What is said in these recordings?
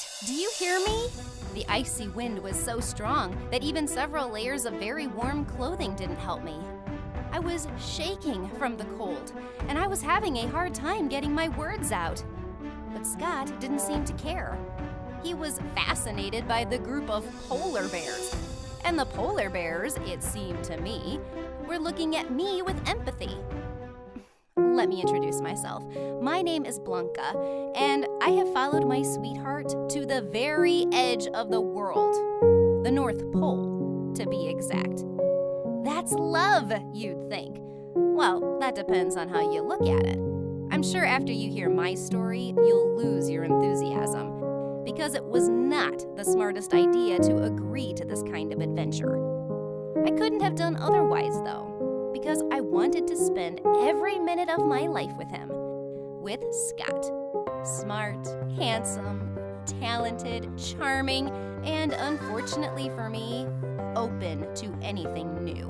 Scott, do you hear me? The icy wind was so strong that even several layers of very warm clothing didn't help me. I was shaking from the cold, and I was having a hard time getting my words out. But Scott didn't seem to care. He was fascinated by the group of polar bears. And the polar bears, it seemed to me, were looking at me with empathy. Let me introduce myself. My name is Blanca, and I have followed my sweetheart to the very edge of the world. The North Pole, to be exact. That's love, you'd think. Well, that depends on how you look at it. I'm sure after you hear my story, you'll lose your enthusiasm, because it was not the smartest idea to agree to this kind of adventure. I couldn't have done otherwise, though, because I wanted to spend every minute of my life with him, with Scott. Smart, handsome, talented, charming, and unfortunately for me, open to anything new.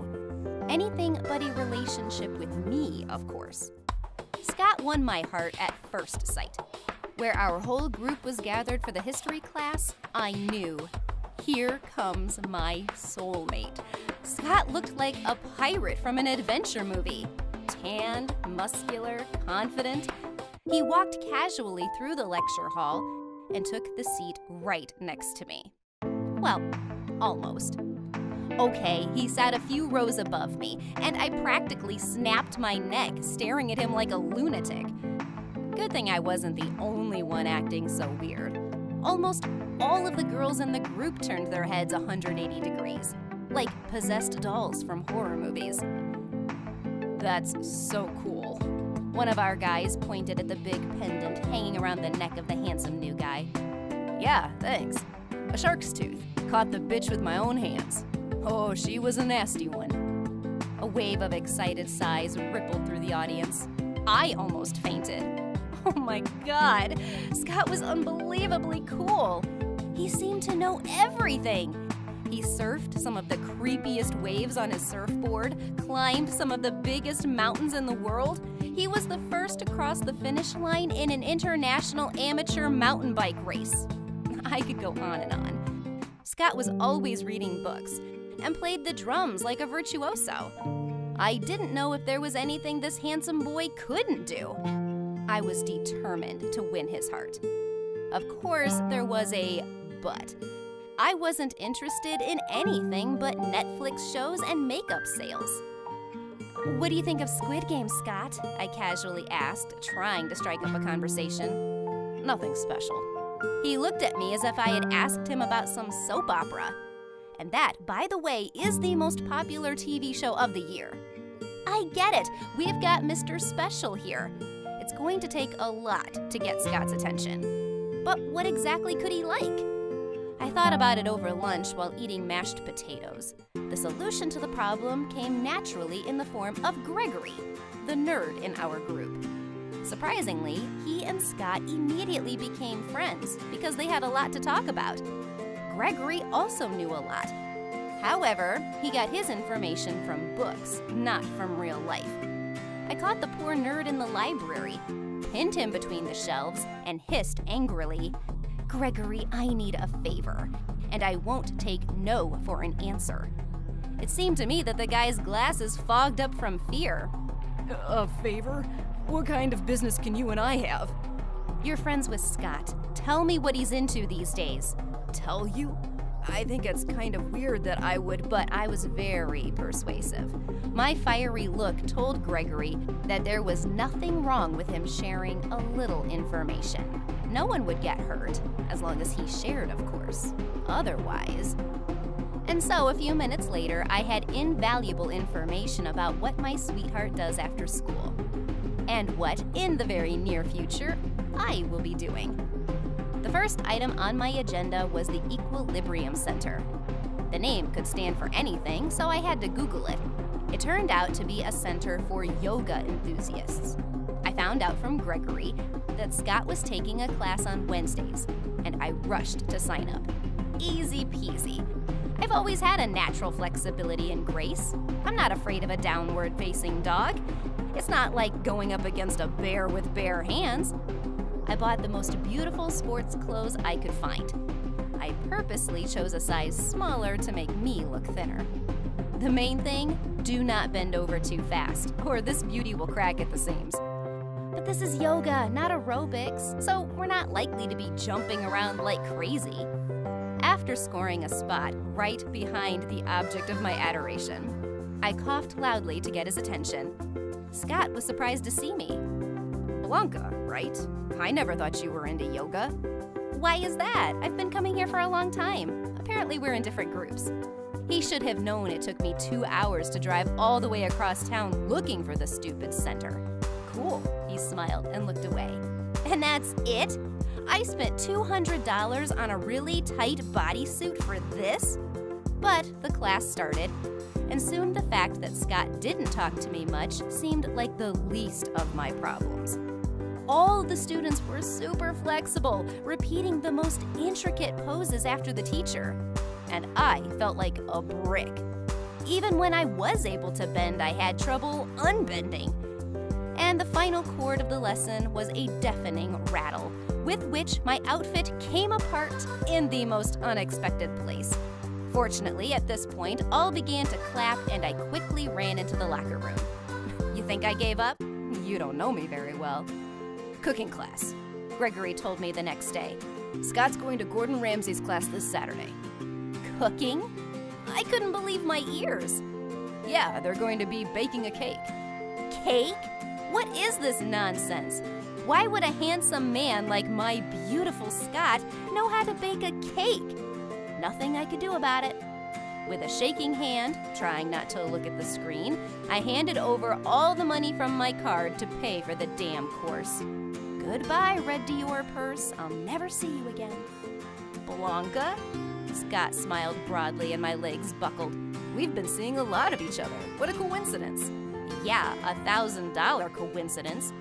Anything but a relationship with me, of course. Scott won my heart at first sight. Where our whole group was gathered for the history class, I knew, here comes my soulmate. Scott looked like a pirate from an adventure movie. Tanned, muscular, confident. He walked casually through the lecture hall and took the seat right next to me. Well, almost. Okay, he sat a few rows above me, and I practically snapped my neck, staring at him like a lunatic. Good thing I wasn't the only one acting so weird. Almost all of the girls in the group turned their heads 180 degrees, like possessed dolls from horror movies. That's so cool. One of our guys pointed at the big pendant hanging around the neck of the handsome new guy. Yeah, thanks. A shark's tooth. Caught the bitch with my own hands. Oh, she was a nasty one. A wave of excited sighs rippled through the audience. I almost fainted. Oh my God, Scott was unbelievably cool. He seemed to know everything. He surfed some of the creepiest waves on his surfboard, climbed some of the biggest mountains in the world. He was the first to cross the finish line in an international amateur mountain bike race. I could go on and on. Scott was always reading books and played the drums like a virtuoso. I didn't know if there was anything this handsome boy couldn't do. I was determined to win his heart. Of course, there was a but. I wasn't interested in anything but Netflix shows and makeup sales. What do you think of Squid Game, Scott? I casually asked, trying to strike up a conversation. Nothing special. He looked at me as if I had asked him about some soap opera. And that, by the way, is the most popular TV show of the year. I get it. We've got Mr. Special here. It's going to take a lot to get Scott's attention. But what exactly could he like? I thought about it over lunch while eating mashed potatoes. The solution to the problem came naturally in the form of Gregory, the nerd in our group. Surprisingly, he and Scott immediately became friends because they had a lot to talk about. Gregory also knew a lot. However, he got his information from books, not from real life. I caught the poor nerd in the library, pinned him between the shelves, and hissed angrily, "Gregory, I need a favor, and I won't take no for an answer." It seemed to me that the guy's glasses fogged up from fear. A favor? What kind of business can you and I have? You're friends with Scott. Tell me what he's into these days. Tell you? I think it's kind of weird that I would, But I was very persuasive. My fiery look told Gregory that there was nothing wrong with him sharing a little information. No one would get hurt, as long as he shared, of course. Otherwise. And so a few minutes later, I had invaluable information about what my sweetheart does after school. And what, in the very near future, I will be doing. The first item on my agenda was the Equilibrium Center. The name could stand for anything, so I had to Google it. It turned out to be a center for yoga enthusiasts. I found out from Gregory that Scott was taking a class on Wednesdays, and I rushed to sign up. Easy peasy. I've always had a natural flexibility and grace. I'm not afraid of a downward-facing dog. It's not like going up against a bear with bare hands. I bought the most beautiful sports clothes I could find. I purposely chose a size smaller to make me look thinner. The main thing, do not bend over too fast, or this beauty will crack at the seams. But this is yoga, not aerobics, so we're not likely to be jumping around like crazy. After scoring a spot right behind the object of my adoration, I coughed loudly to get his attention. Scott was surprised to see me. Blanca, right? I never thought you were into yoga. Why is that? I've been coming here for a long time. Apparently we're in different groups. He should have known it took me 2 hours to drive all the way across town looking for the stupid center. Cool, he smiled and looked away. And that's it? I spent $200 on a really tight bodysuit for this? But the class started, and soon the fact that Scott didn't talk to me much seemed like the least of my problems. All the students were super flexible, repeating the most intricate poses after the teacher. And I felt like a brick. Even when I was able to bend, I had trouble unbending. And the final chord of the lesson was a deafening rattle, with which my outfit came apart in the most unexpected place. Fortunately, at this point, all began to clap and I quickly ran into the locker room. You think I gave up? You don't know me very well. Cooking class, Gregory told me the next day. Scott's going to Gordon Ramsay's class this Saturday. Cooking? I couldn't believe my ears. Yeah, they're going to be baking a cake. Cake? What is this nonsense? Why would a handsome man like my beautiful Scott know how to bake a cake? Nothing I could do about it. With a shaking hand, trying not to look at the screen, I handed over all the money from my card to pay for the damn course. Goodbye, Red Dior purse. I'll never see you again. Blanca? Scott smiled broadly and my legs buckled. We've been seeing a lot of each other. What a coincidence. Yeah, $1,000 coincidence.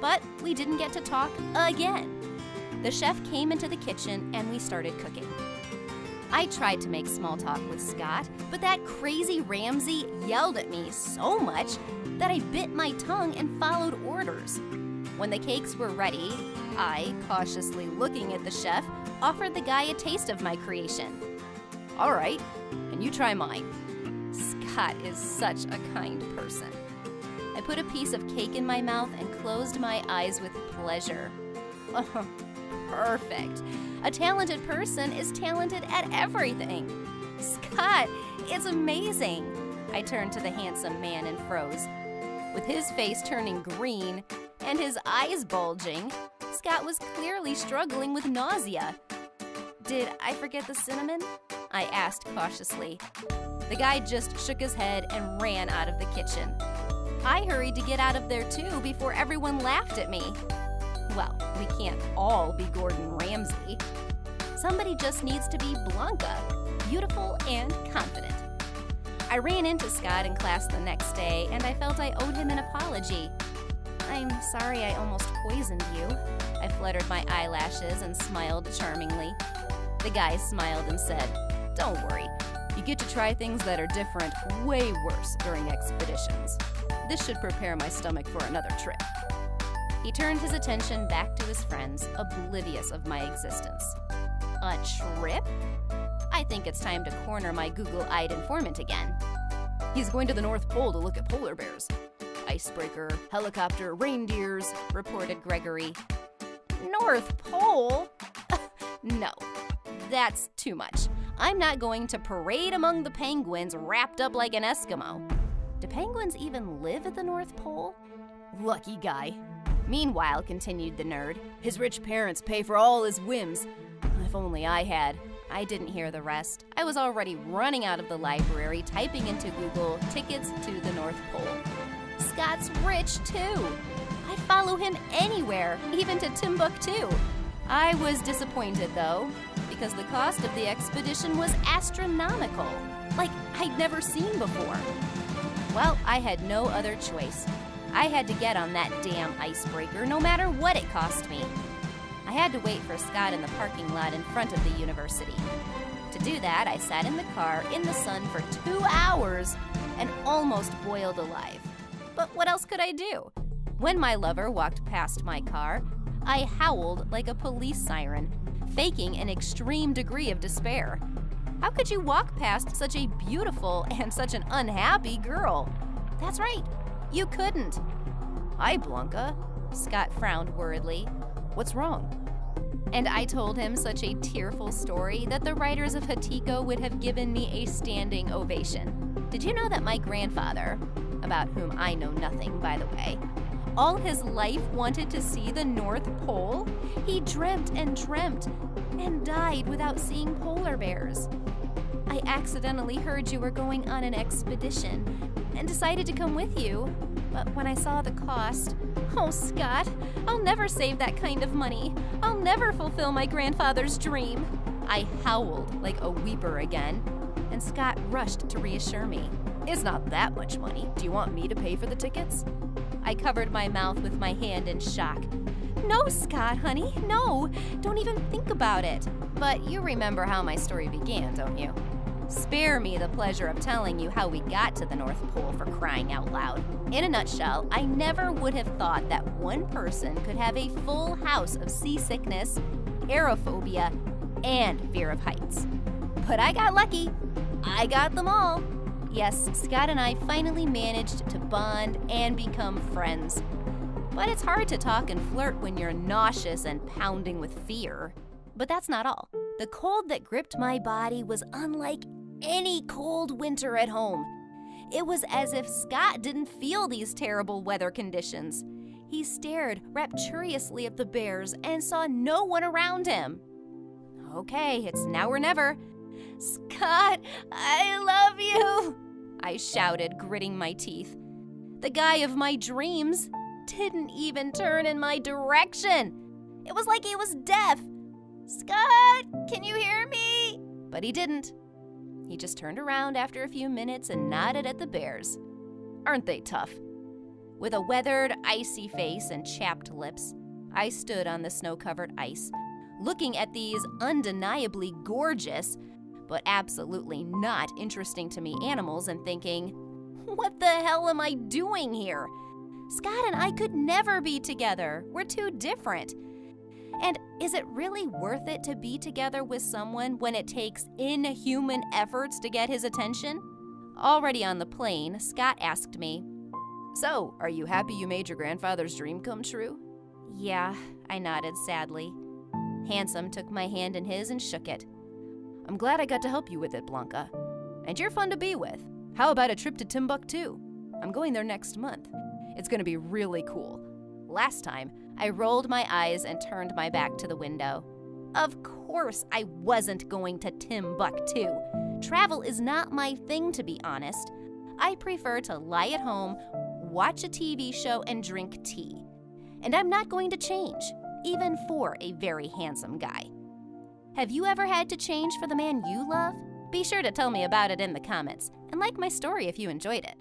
But we didn't get to talk again. The chef came into the kitchen and we started cooking. I tried to make small talk with Scott, but that crazy Ramsay yelled at me so much that I bit my tongue and followed orders. When the cakes were ready, I, cautiously looking at the chef, offered the guy a taste of my creation. All right, and you try mine. Scott is such a kind person. I put a piece of cake in my mouth and closed my eyes with pleasure. Oh, perfect. A talented person is talented at everything. Scott, it's amazing. I turned to the handsome man and froze. With his face turning green and his eyes bulging, Scott was clearly struggling with nausea. Did I forget the cinnamon? I asked cautiously. The guy just shook his head and ran out of the kitchen. I hurried to get out of there too before everyone laughed at me. Well, we can't all be Gordon Ramsay. Somebody just needs to be Blanca, beautiful and confident. I ran into Scott in class the next day and I felt I owed him an apology. I'm sorry I almost poisoned you. I fluttered my eyelashes and smiled charmingly. The guy smiled and said, Don't worry, you get to try things that are different, way worse during expeditions. This should prepare my stomach for another trip. He turned his attention back to his friends, oblivious of my existence. A trip? I think it's time to corner my Google-eyed informant again. He's going to the North Pole to look at polar bears. Icebreaker, helicopter, reindeers, reported Gregory. North Pole? No, that's too much. I'm not going to parade among the penguins wrapped up like an Eskimo. Do penguins even live at the North Pole? Lucky guy. Meanwhile, continued the nerd, his rich parents pay for all his whims. If only I had. I didn't hear the rest. I was already running out of the library, typing into Google, tickets to the North Pole. Scott's rich too. I'd follow him anywhere, even to Timbuktu. I was disappointed though, because the cost of the expedition was astronomical, like I'd never seen before. Well, I had no other choice. I had to get on that damn icebreaker, no matter what it cost me. I had to wait for Scott in the parking lot in front of the university. To do that, I sat in the car in the sun for 2 hours and almost boiled alive. But what else could I do? When my lover walked past my car, I howled like a police siren, faking an extreme degree of despair. How could you walk past such a beautiful and such an unhappy girl? That's right, you couldn't. Hi, Blanca. Scott frowned worriedly. What's wrong? And I told him such a tearful story that the writers of Hachiko would have given me a standing ovation. Did you know that my grandfather, about whom I know nothing, by the way, all his life wanted to see the North Pole? He dreamt and died without seeing polar bears. I accidentally heard you were going on an expedition and decided to come with you. But when I saw the cost, oh, Scott, I'll never save that kind of money. I'll never fulfill my grandfather's dream. I howled like a weeper again, and Scott rushed to reassure me. It's not that much money. Do you want me to pay for the tickets? I covered my mouth with my hand in shock. No, Scott, honey, no. Don't even think about it. But you remember how my story began, don't you? Spare me the pleasure of telling you how we got to the North Pole, for crying out loud. In a nutshell, I never would have thought that one person could have a full house of seasickness, aerophobia, and fear of heights. But I got lucky. I got them all. Yes, Scott and I finally managed to bond and become friends. But it's hard to talk and flirt when you're nauseous and pounding with fear. But that's not all. The cold that gripped my body was unlike any cold winter at home. It was as if Scott didn't feel these terrible weather conditions. He stared rapturously at the bears and saw no one around him. Okay, it's now or never. Scott, I love you, I shouted, gritting my teeth. The guy of my dreams didn't even turn in my direction. It was like he was deaf. Scott, can you hear me? But he didn't. He just turned around after a few minutes and nodded at the bears. Aren't they tough? With a weathered, icy face and chapped lips, I stood on the snow-covered ice, looking at these undeniably gorgeous, but absolutely not interesting to me animals and thinking, what the hell am I doing here? Scott and I could never be together. We're too different. And is it really worth it to be together with someone when it takes inhuman efforts to get his attention? Already on the plane, Scott asked me, So, are you happy you made your grandfather's dream come true? Yeah, I nodded sadly. Handsome took my hand in his and shook it. I'm glad I got to help you with it, Blanca. And you're fun to be with. How about a trip to Timbuktu? I'm going there next month. It's going to be really cool. Last time, I rolled my eyes and turned my back to the window. Of course I wasn't going to Timbuktu. Travel is not my thing, to be honest. I prefer to lie at home, watch a TV show, and drink tea. And I'm not going to change, even for a very handsome guy. Have you ever had to change for the man you love? Be sure to tell me about it in the comments, and like my story if you enjoyed it.